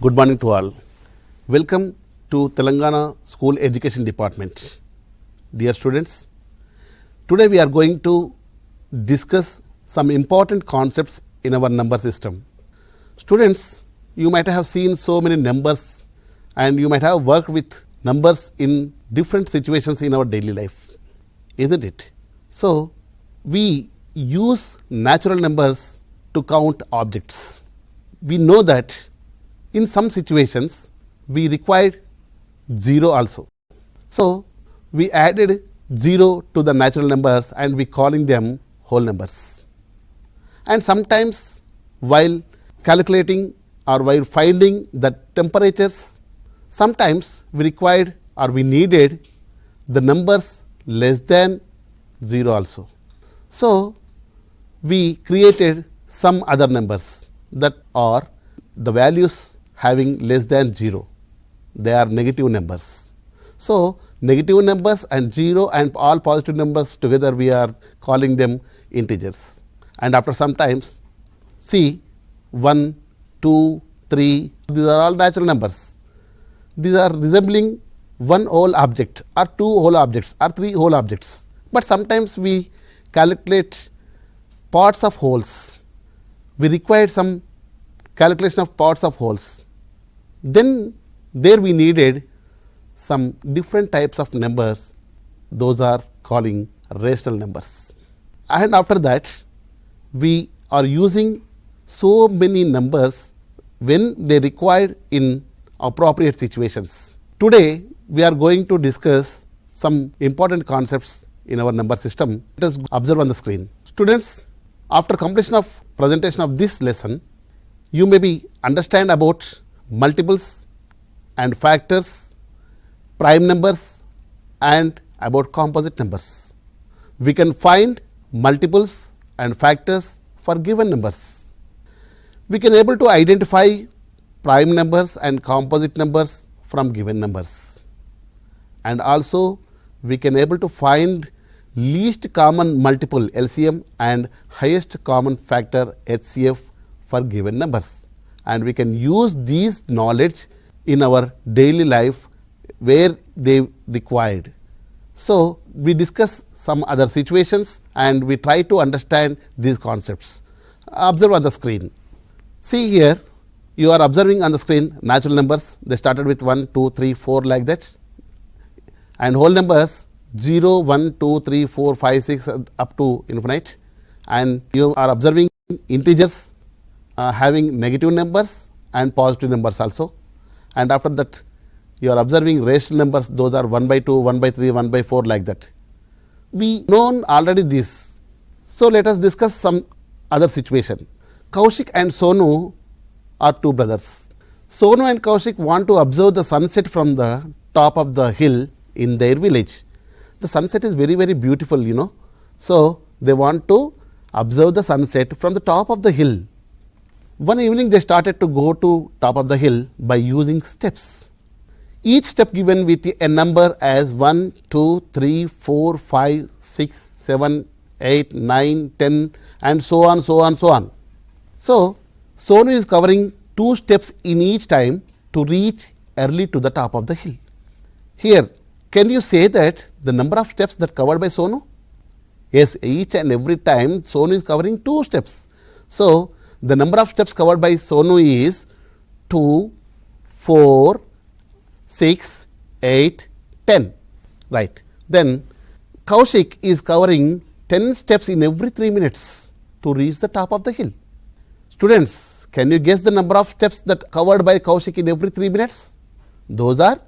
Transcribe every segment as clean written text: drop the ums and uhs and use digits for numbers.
Good morning to all. Welcome to Telangana School Education Department. Dear students, today we are going to discuss some important concepts in our number system. Students, you might have seen so many numbers and you might have worked with numbers in different situations in our daily life, isn't it? So, we use natural numbers to count objects. We know that in some situations we required 0 also. So, we added 0 to the natural numbers and we calling them whole numbers. And sometimes while calculating or while finding the temperatures, sometimes we required or we needed the numbers less than 0 also. So, we created some other numbers that are the values having less than 0. They are negative numbers. So, negative numbers and 0 and all positive numbers together we are calling them integers. And after some times, see 1, 2, 3, these are all natural numbers. These are resembling one whole object or two whole objects or three whole objects. But sometimes we calculate parts of wholes. We required some calculation of parts of wholes. Then there we needed some different types of numbers, those are calling rational numbers. And after that we are using so many numbers when they required in appropriate situations. Today we are going to discuss some important concepts in our number system. Let us observe on the screen. Students, after completion of presentation of this lesson, you may be understand about multiples and factors, prime numbers and about composite numbers. We can find multiples and factors for given numbers. We can able to identify prime numbers and composite numbers from given numbers. And also we can able to find least common multiple LCM and highest common factor HCF for given numbers. And we can use these knowledge in our daily life where they required. So, we discuss some other situations and we try to understand these concepts. Observe on the screen. See here, you are observing on the screen natural numbers. They started with 1, 2, 3, 4 like that. And whole numbers 0, 1, 2, 3, 4, 5, 6 up to infinite. And you are observing integers having negative numbers and positive numbers also. And after that you are observing rational numbers, those are 1 by 2, 1 by 3, 1 by 4 like that. We know already this. So, let us discuss some other situation. Kaushik and Sonu are two brothers. Sonu and Kaushik want to observe the sunset from the top of the hill in their village. The sunset is very, very beautiful, you know. So, they want to observe the sunset from the top of the hill. One evening they started to go to top of the hill by using steps. Each step given with a number as 1, 2, 3, 4, 5, 6, 7, 8, 9, 10 and so on, so on, so on. So, Sonu is covering 2 steps in each time to reach early to the top of the hill. Here, can you say that the number of steps that covered by Sonu? Yes, each and every time Sonu is covering 2 steps. So, the number of steps covered by Sonu is 2, 4, 6, 8, 10, right. Then Kaushik is covering 10 steps in every 3 minutes to reach the top of the hill. Students, can you guess the number of steps that covered by Kaushik in every 3 minutes? Those are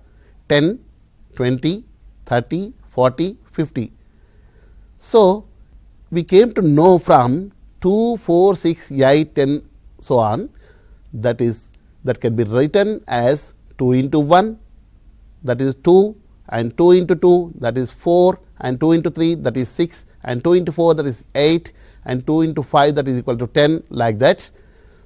10, 20, 30, 40, 50. So, we came to know from 2, 4, 6, 8, 10 so on, that can be written as 2 into 1, that is 2, and 2 into 2, that is 4, and 2 into 3, that is 6, and 2 into 4, that is 8, and 2 into 5, that is equal to 10, like that.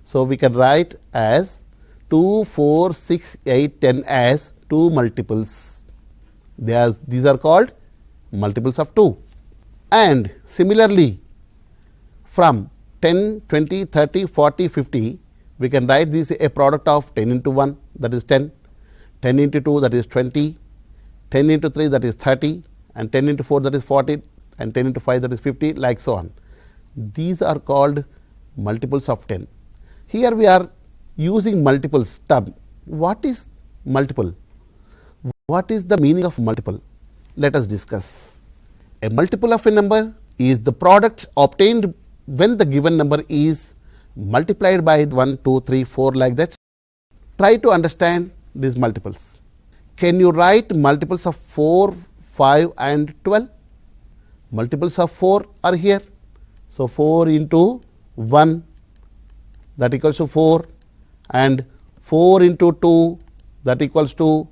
So, we can write as 2, 4, 6, 8, 10 as 2 multiples. These are called multiples of 2. And similarly, from 10, 20, 30, 40, 50, we can write this a product of 10 into 1, that is 10, 10 into 2, that is 20, 10 into 3, that is 30, and 10 into 4, that is 40, and 10 into 5, that is 50, like so on. These are called multiples of 10. Here we are using multiples term. What is multiple? What is the meaning of multiple? Let us discuss. A multiple of a number is the product obtained when the given number is multiplied by 1, 2, 3, 4, like that. Try to understand these multiples. Can you write multiples of 4, 5 and 12? Multiples of 4 are here. So, 4 into 1, that equals to 4, and 4 into 2, that equals to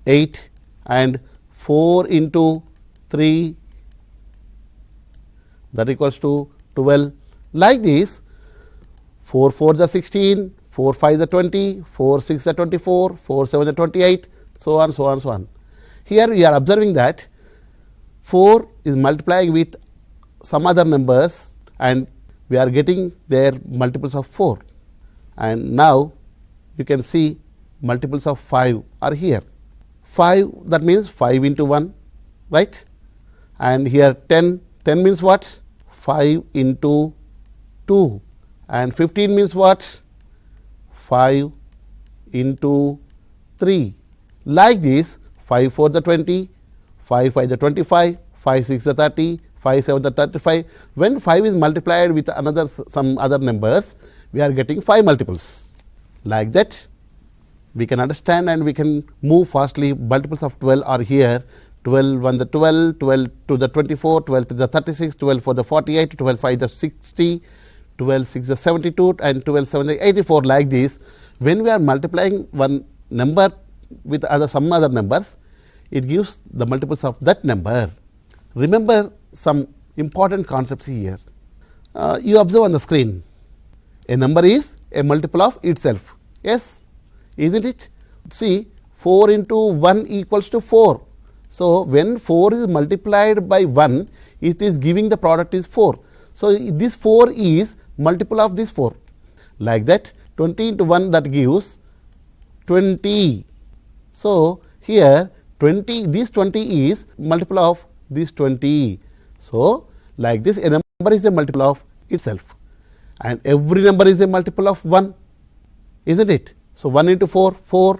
8, and 4 into 3, that equals to 12. Like this, 4 4 is 16, 4 5 is 20, 4 6 is 24, 4 7 is 28, so on, so on, so on. Here we are observing that 4 is multiplying with some other numbers, and we are getting their multiples of 4. And now you can see multiples of 5 are here. 5, that means 5 into 1, right? And here 10 means what? 5 into 2, and 15 means what? 5 into 3. Like this, 5 4 is 20, 5 5 is 25, 5 6 is 30, 5 7 is 35. When 5 is multiplied with another some other numbers, we are getting 5 multiples. Like that, we can understand and we can move fastly. Multiples of 12 are here. 12 1 the 12, 12 to the 24, 12 to the 36, 12 for the 48, 12 5 the 60, 12 6 the 72, and 12 7 the 84. Like this, when we are multiplying one number with some other numbers, it gives the multiples of that number. Remember some important concepts here. You observe on the screen, a number is a multiple of itself. Yes, isn't it? See, 4 into 1 equals to 4. So, when 4 is multiplied by 1, it is giving the product is 4. So, this 4 is multiple of this 4. Like that, 20 into 1, that gives 20. So, here 20, this 20 is multiple of this 20. So, like this, a number is a multiple of itself, and every number is a multiple of 1, isn't it? So, 1 into 4, 4,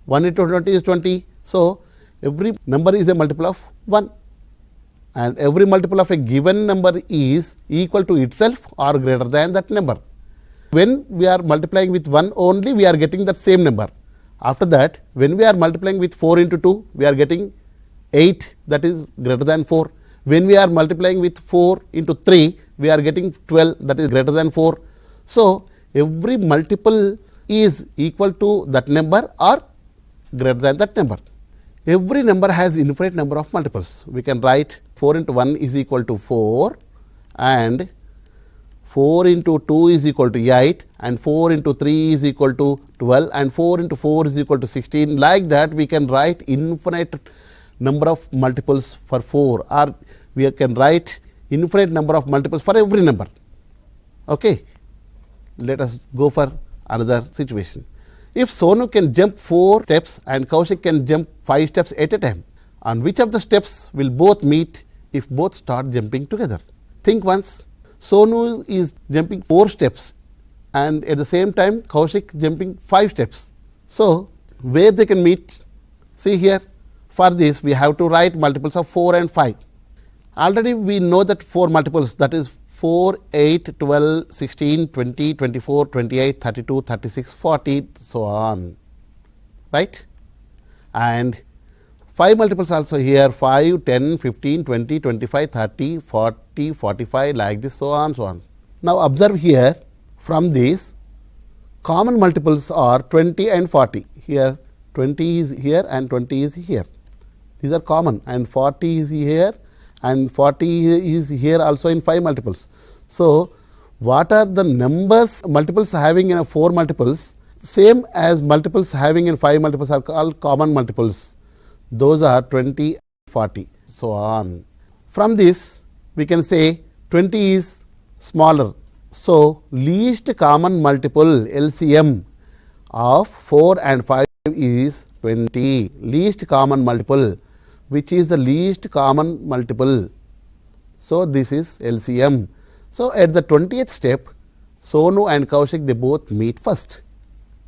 1 into 20 is 20. So, every number is a multiple of 1, and every multiple of a given number is equal to itself or greater than that number. When we are multiplying with 1 only, we are getting that same number. After that, when we are multiplying with 4 into 2, we are getting 8, that is greater than 4. When we are multiplying with 4 into 3, we are getting 12, that is greater than 4. So, every multiple is equal to that number or greater than that number. Every number has infinite number of multiples. We can write 4 into 1 is equal to 4, and 4 into 2 is equal to 8, and 4 into 3 is equal to 12, and 4 into 4 is equal to 16. Like that, we can write infinite number of multiples for 4, or we can write infinite number of multiples for every number. Okay. Let us go for another situation. If Sonu can jump 4 steps and Kaushik can jump 5 steps at a time, on which of the steps will both meet if both start jumping together? Think once. Sonu is jumping 4 steps and at the same time Kaushik jumping 5 steps. So, where they can meet? See here, for this we have to write multiples of 4 and 5. Already we know that 4 multiples, that is 4, 8, 12, 16, 20, 24, 28, 32, 36, 40, so on, right? And 5 multiples also here, 5, 10, 15, 20, 25, 30, 40, 45, like this, so on, so on. Now observe here, from these common multiples are 20 and 40. Here 20 is here and 20 is here. These are common, and 40 is here and 40 is here also in 5 multiples. So, what are the numbers multiples having in 4 multiples? Same as multiples having in 5 multiples are called common multiples. Those are 20, 40, so on. From this we can say 20 is smaller So, least common multiple LCM of 4 and 5 is 20. Least common multiple, which is the least common multiple. So, this is LCM. So, at the 20th step, Sonu and Kaushik, they both meet first.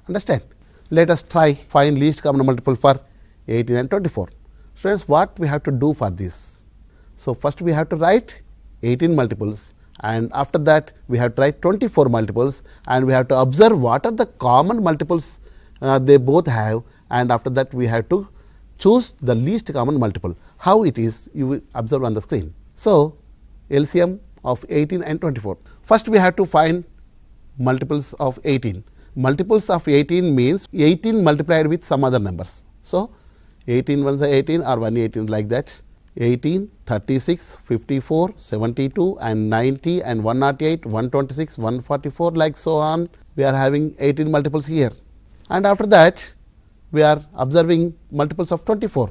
Understand? Let us try find least common multiple for 18 and 24. Students, what we have to do for this? So, first we have to write 18 multiples, and after that we have to write 24 multiples, and we have to observe what are the common multiples they both have, and after that we have to choose the least common multiple. How it is, you will observe on the screen. So, LCM of 18 and 24. First we have to find multiples of 18. Multiples of 18 means 18 multiplied with some other numbers. So, 18 ones are 18 or 118 like that. 18, 36, 54, 72 and 90 and 108, 126, 144 like so on. We are having 18 multiples here, and after that we are observing multiples of 24.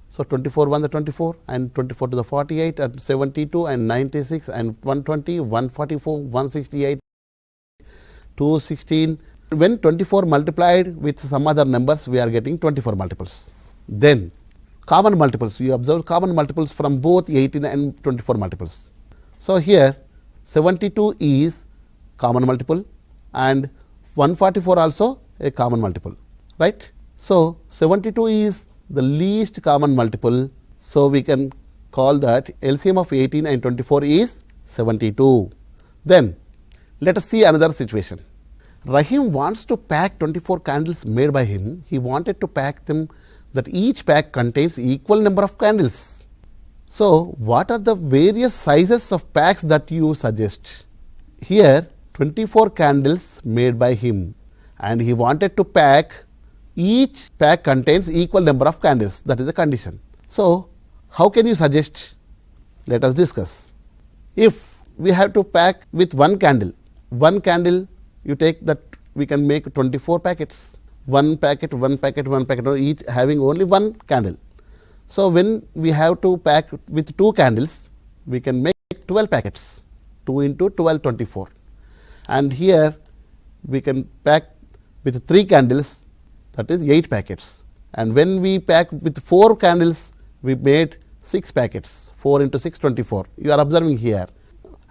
So, 24 1 the 24 and 24 to the 48 and 72 and 96 and 120, 144, 168, 216. When 24 multiplied with some other numbers, we are getting 24 multiples. Then common multiples, you observe common multiples from both 18 and 24 multiples. So, here 72 is common multiple and 144 also a common multiple, right. So, 72 is the least common multiple. So, we can call that LCM of 18 and 24 is 72. Then let us see another situation. Rahim wants to pack 24 candles made by him. He wanted to pack them that each pack contains equal number of candles. So, what are the various sizes of packs that you suggest? Here 24 candles made by him, and he wanted to pack, each pack contains equal number of candles, that is the condition. So, how can you suggest? Let us discuss. If we have to pack with one candle you take that we can make 24 packets. One packet, each having only one candle. So, when we have to pack with 2 candles, we can make 12 packets, 2 into 12, 24. And here we can pack with 3 candles, that is 8 packets. And when we pack with 4 candles, we made 6 packets, 4 into 6, 24. You are observing here.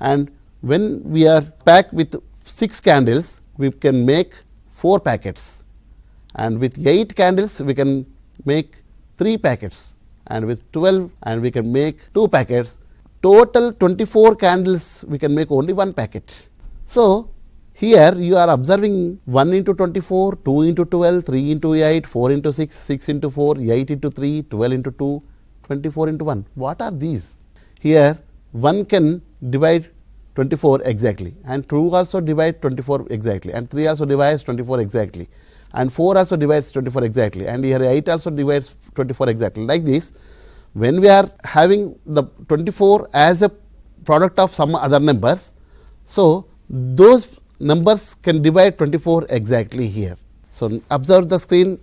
And when we are packed with 6 candles, we can make 4 packets, and with 8 candles we can make 3 packets, and with 12 and we can make 2 packets. Total 24 candles we can make only 1 packet. So, here you are observing 1 into 24, 2 into 12, 3 into 8, 4 into 6, 6 into 4, 8 into 3, 12 into 2, 24 into 1. What are these? Here 1 can divide 24 exactly, and 2 also divide 24 exactly, and 3 also divides 24 exactly, and 4 also divides 24 exactly, and here 8 also divides 24 exactly. Like this, when we are having the 24 as a product of some other numbers, so those numbers can divide 24 exactly here. So, observe the screen.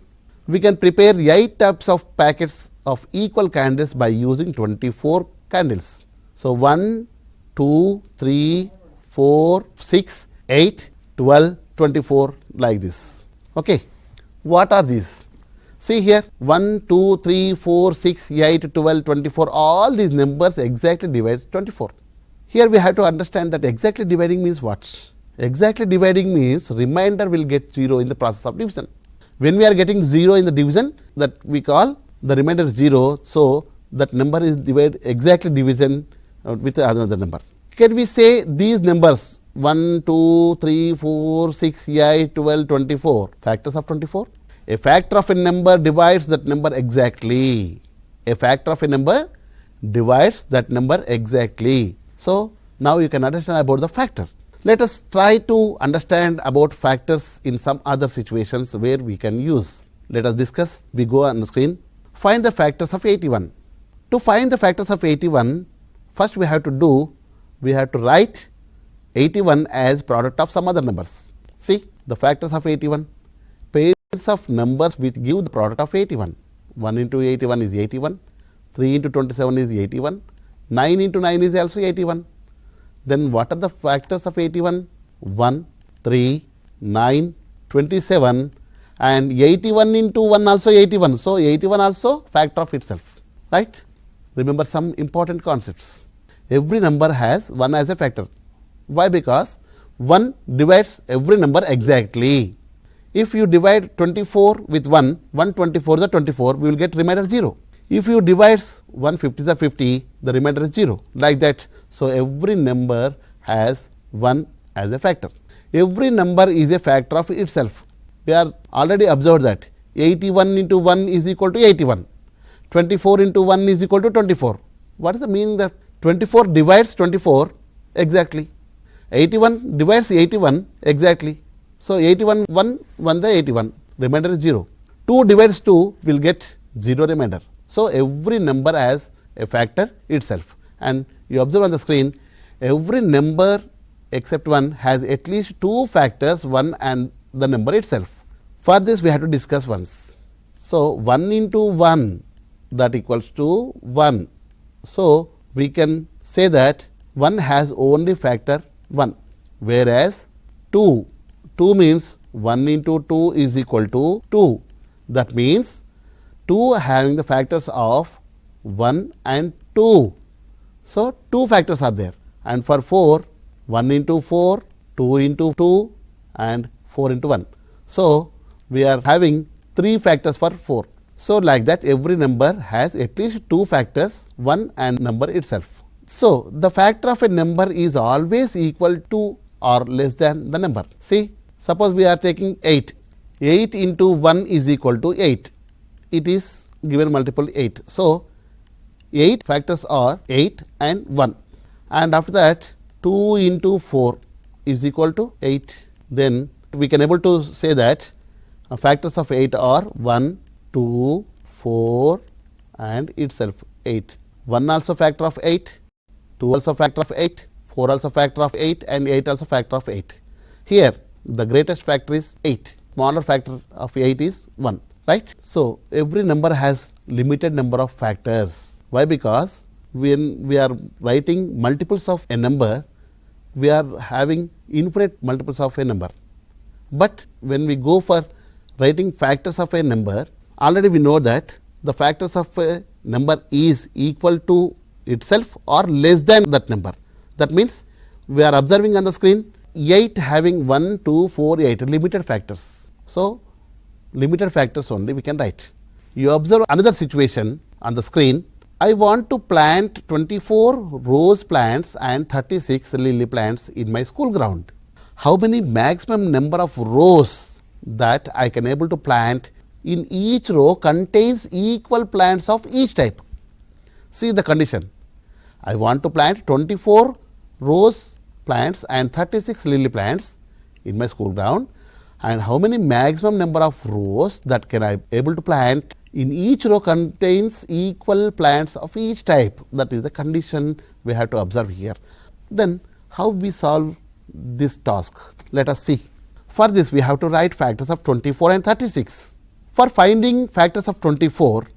We can prepare 8 types of packets of equal candles by using 24 candles. So, 1, 2, 3, 4, 6, 8, 12, 24 like this. Okay. What are these? See here 1, 2, 3, 4, 6, 8, 12, 24, all these numbers exactly divides 24. Here we have to understand that exactly dividing means what? Exactly dividing means remainder will get 0 in the process of division. When we are getting 0 in the division, that we call the remainder 0. So, that number is exactly division with another number. Can we say these numbers 1, 2, 3, 4, 6, 8, 12, 24 factors of 24? A factor of a number divides that number exactly. A factor of a number divides that number exactly. So, now you can understand about the factor. Let us try to understand about factors in some other situations where we can use. Let us discuss. We go on the screen. Find the factors of 81. To find the factors of 81, first we have to write 81 as product of some other numbers. See the factors of 81, pairs of numbers which give the product of 81. 1 into 81 is 81, 3 into 27 is 81, 9 into 9 is also 81. Then what are the factors of 81? 1, 3, 9, 27, and 81 into 1 also 81. So, 81 also factor of itself, right. Remember some important concepts. Every number has 1 as a factor. Why? Because 1 divides every number exactly. If you divide 24 with 1, 124 is a 24, we will get remainder 0. If you divide 150 is a 50, the remainder is 0, like that. So, every number has 1 as a factor. Every number is a factor of itself. We are already observed that 81 into 1 is equal to 81, 24 into 1 is equal to 24. What is the meaning that 24 divides 24 exactly, 81 divides 81 exactly. So, 81 1 the 81, remainder is 0. 2 divides 2 will get 0 remainder. So, every number has a factor itself, and you observe on the screen every number except 1 has at least 2 factors, 1 and the number itself. For this we have to discuss once. So, 1 into 1, that equals to 1. So, we can say that 1 has only factor 1, whereas 2 means 1 into 2 is equal to 2. That means 2 having the factors of 1 and 2. So, 2 factors are there, and for 4, 1 into 4, 2 into 2 and 4 into 1. So, we are having 3 factors for 4. So, like that every number has at least 2 factors, 1 and number itself. So, the factor of a number is always equal to or less than the number. See, suppose we are taking 8. 8 into 1 is equal to 8. It is given multiple 8. So, 8 factors are 8 and 1, and after that 2 into 4 is equal to 8. Then we can able to say that factors of 8 are 1, 2, 4 and itself 8. 1 also factor of 8, 2 also factor of 8, 4 also factor of 8 and 8 also factor of 8. Here the greatest factor is 8, smaller factor of 8 is 1, right. So, every number has limited number of factors. Why? Because when we are writing multiples of a number, we are having infinite multiples of a number. But when we go for writing factors of a number, already we know that the factors of a number is equal to itself or less than that number. That means we are observing on the screen 8 having 1, 2, 4, 8 limited factors. So, limited factors only we can write. You observe another situation on the screen. I want to plant 24 rose plants and 36 lily plants in my school ground. How many maximum number of rows that I can able to plant in each row contains equal plants of each type? See the condition. I want to plant 24 rose plants and 36 lily plants in my school ground, and how many maximum number of rows that can I able to plant in each row contains equal plants of each type. That is the condition we have to observe here. Then how we solve this task? Let us see. For this we have to write factors of 24 and 36. For finding factors of 24,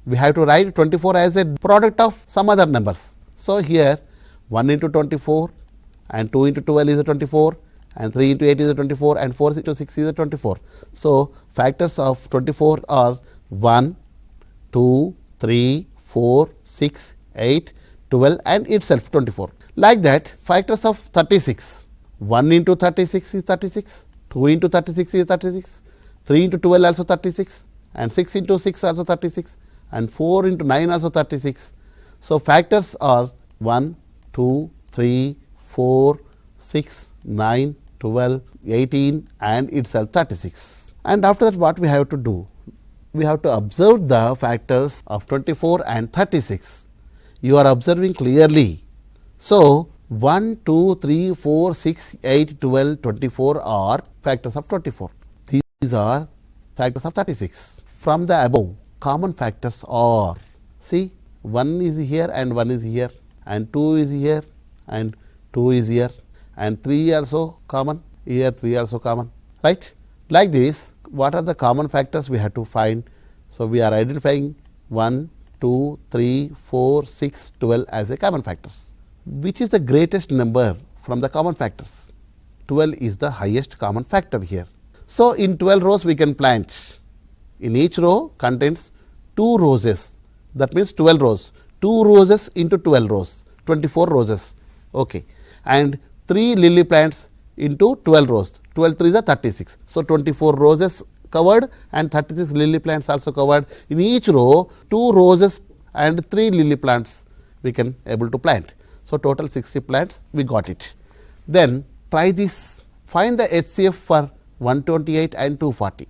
we have to write 24 as a product of some other numbers. So, here 1 into 24 and 2 into 12 is a 24 and 3 into 8 is a 24 and 4 into 6 is a 24. So, factors of 24 are 1, 2, 3, 4, 6, 8, 12 and itself 24. Like that, factors of 36, 1 into 36 is 36, 2 into 36 is 36, 3 into 12 also 36 and 6 into 6 also 36 and 4 into 9 also 36. So, factors are 1, 2, 3, 4, 6, 9, 12, 18 and itself 36. And after that what we have to do? We have to observe the factors of 24 and 36. You are observing clearly. So, 1, 2, 3, 4, 6, 8, 12, 24 are factors of 24. These are factors of 36. From the above, common factors are, see, 1 is here and 1 is here and 2 is here and 2 is here and 3 also common, here 3 also common, right. Like this, what are the common factors we have to find? So, we are identifying 1, 2, 3, 4, 6, 12 as a common factors. which is the greatest number from the common factors? 12 is the highest common factor here. So, in 12 rows we can plant. In each row contains 2 roses, that means 12 rows. 2 roses into 12 rows, 24 roses, okay. And 3 lily plants into 12 rows, 12 3 is 36. So, 24 roses covered and 36 lily plants also covered. In each row 2 roses and 3 lily plants we can able to plant. So, total 60 plants we got it. Then try this, find the HCF for 128 and 240.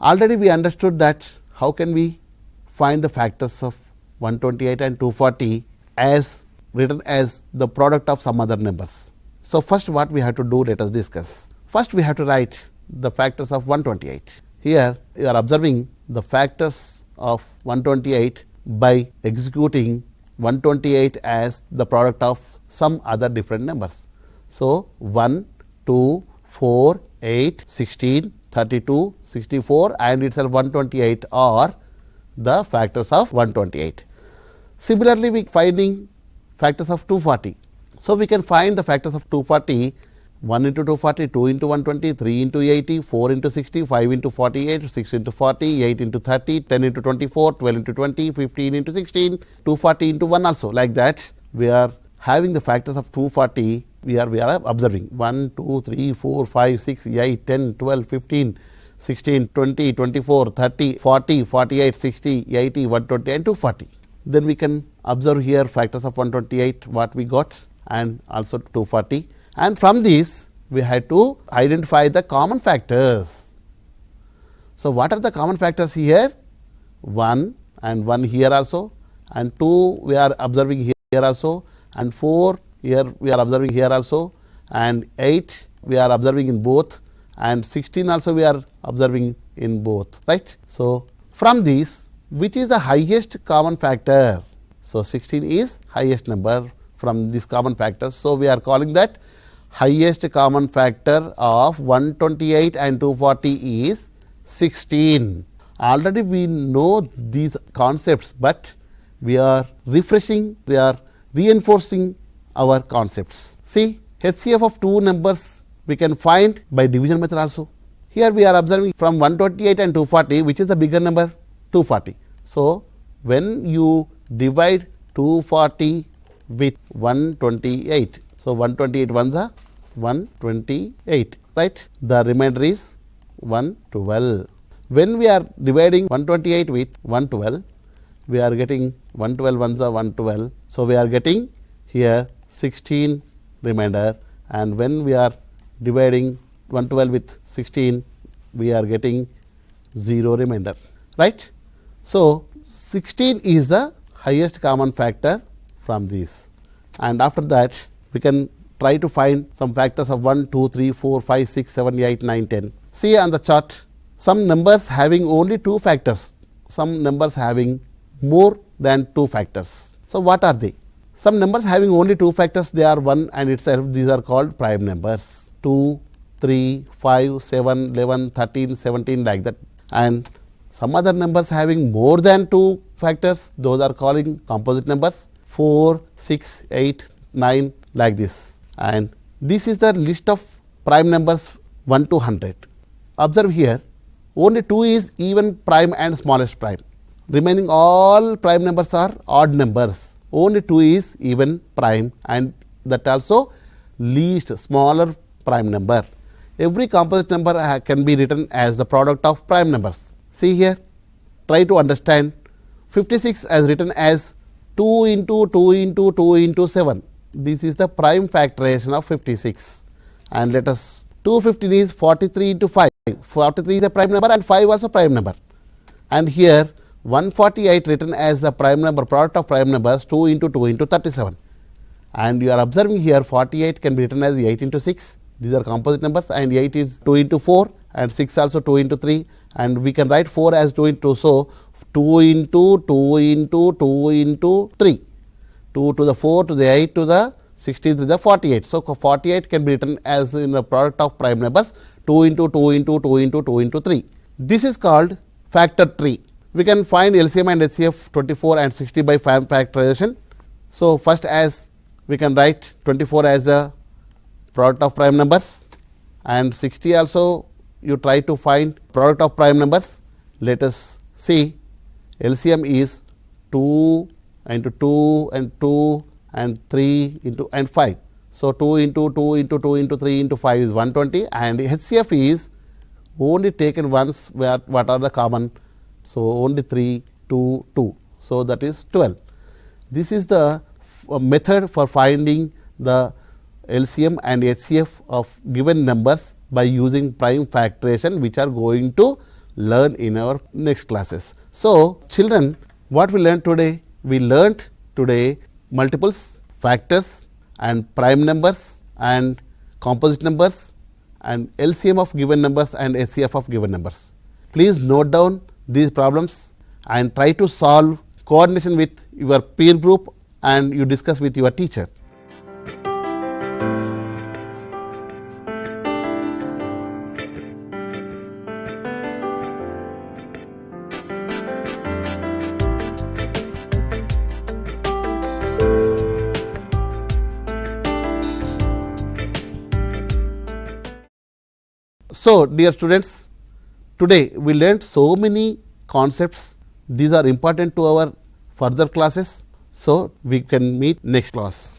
Already we understood that how can we find the factors of 128 and 240 as written as the product of some other numbers. So, first what we have to do, let us discuss. First we have to write the factors of 128. Here you are observing the factors of 128 by executing 128 as the product of some other different numbers. So, 1, 2, 4, 8, 16, 32, 64 and itself 128 are the factors of 128. Similarly, we finding factors of 240. So, we can find the factors of 240, 1 into 240, 2 into 120, 3 into 80, 4 into 60, 5 into 48, 6 into 40, 8 into 30, 10 into 24, 12 into 20, 15 into 16, 240 into 1 also. Like that, we are having the factors of 240, we are observing 1, 2, 3, 4, 5, 6, 8, 10, 12, 15, 16, 20, 24, 30, 40, 48, 60, 80, 120 and 240. Then we can observe here factors of 128 what we got and also 240, and from this we had to identify the common factors. So, what are the common factors here? 1 and 1 here also, and 2 we are observing here also, and 4 here we are observing here also, and 8 we are observing in both, and 16 also we are observing in both, right. So, from this which is the highest common factor? So, 16 is highest number from this common factors. So, we are calling that highest common factor of 128 and 240 is 16. Already we know these concepts, but we are refreshing, we are reinforcing our concepts. See, HCF of 2 numbers we can find by division method also. Here we are observing from 128 and 240, which is the bigger number? 240. So, when you divide 240 with 128, so 128 ones are 128, right. The remainder is 112. When we are dividing 128 with 112, we are getting 112 ones are 112. So, we are getting here 16 remainder, and when we are dividing 112 with 16, we are getting 0 remainder, right. So, 16 is the highest common factor from this, and after that we can try to find some factors of 1, 2, 3, 4, 5, 6, 7, 8, 9, 10. See on the chart, some numbers having only 2 factors, some numbers having more than 2 factors. So, what are they? Some numbers having only 2 factors, they are 1 and itself, these are called prime numbers, 2, 3, 5, 7, 11, 13, 17 like that, and some other numbers having more than 2 factors, those are calling composite numbers, 4, 6, 8, 9 like this, and this is the list of prime numbers 1 to 100. Observe here, only 2 is even prime and smallest prime, remaining all prime numbers are odd numbers, only 2 is even prime and that also least smaller prime number. Every composite number can be written as the product of prime numbers. See here, try to understand 56 as written as 2 into 2 into 2 into 7. This is the prime factorization of 56, and let us 215 is 43 into 5. 43 is a prime number and 5 was a prime number, and here 148 written as the prime number, product of prime numbers 2 into 2 into 37, and you are observing here 48 can be written as 8 into 6. These are composite numbers, and 8 is 2 into 4 and 6 also 2 into 3, and we can write 4 as 2 into 2. So, 2 into 2 into 2 into 3, 2 to the 4 to the 8 to the 16 to the 48. So, 48 can be written as in the product of prime numbers 2 into 2 into 2 into 2 into 3. This is called factor tree. We can find LCM and HCF 24 and 60 by factorization. So, first as we can write 24 as a product of prime numbers, and 60 also you try to find product of prime numbers. Let us see, LCM is 2 into 2 and 2 and 3 into and 5. So, 2 into 2 into 2 into 3 into 5 is 120, and HCF is only taken once, where what are the common. So, only 3, 2, 2. So, that is 12. This is the method for finding the LCM and HCF of given numbers by using prime factorization, which are going to learn in our next classes. So, children, what we learned today? We learnt today multiples, factors and prime numbers and composite numbers and LCM of given numbers and HCF of given numbers. Please note down these problems and try to solve coordination with your peer group and you discuss with your teacher. So, dear students, today we learnt so many concepts. These are important to our further classes. So, we can meet next class.